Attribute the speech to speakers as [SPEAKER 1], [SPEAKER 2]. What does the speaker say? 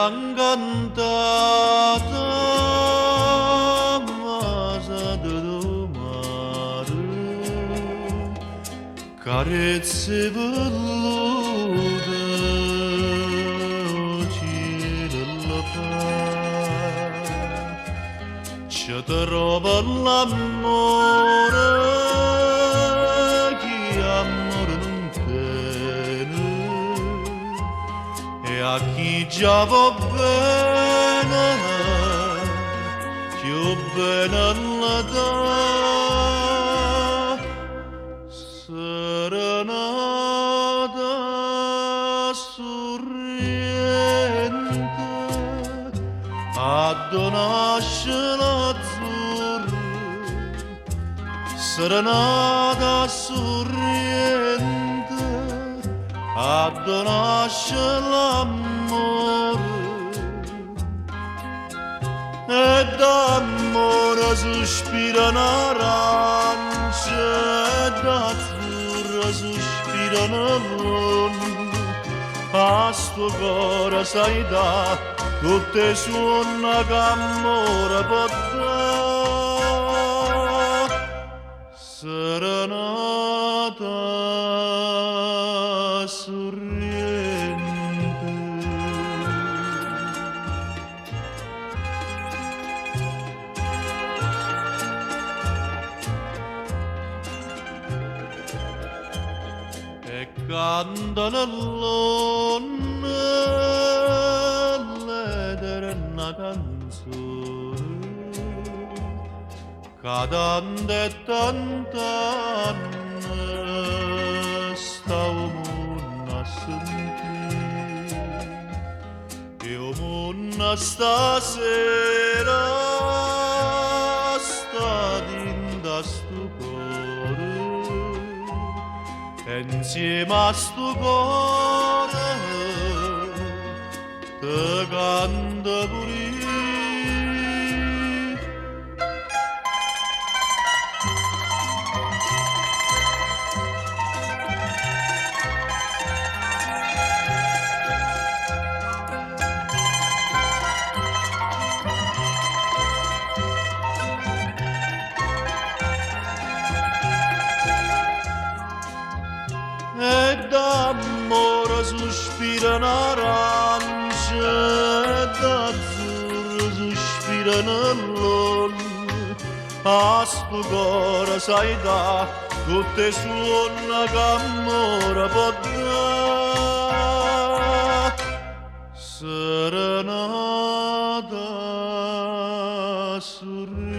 [SPEAKER 1] han cantata masa de mare, carezze vellude, occhi ci trova l'amore che amore non tiene e a chi già va bene più bene la dà serenata sorriente a donasce l'azzurro, serenata sorriente, a donasce l'amore, e d'amore sospirano arance, e d'azzurro sospirano l'onde, a sto cuore sai da tutte suona che amore può dare, serenata sorriente. E canta l'allonne una canzone cadante e tant'anni stavo a sentire io munna stasera sta dinda sto cuore e insieme a sto cuore te canta pure e d'amore sospirano arance, e d'azzurro sospirano l'onde, a sto cuore sai da tutte suona che amore può dare, serenata sorride.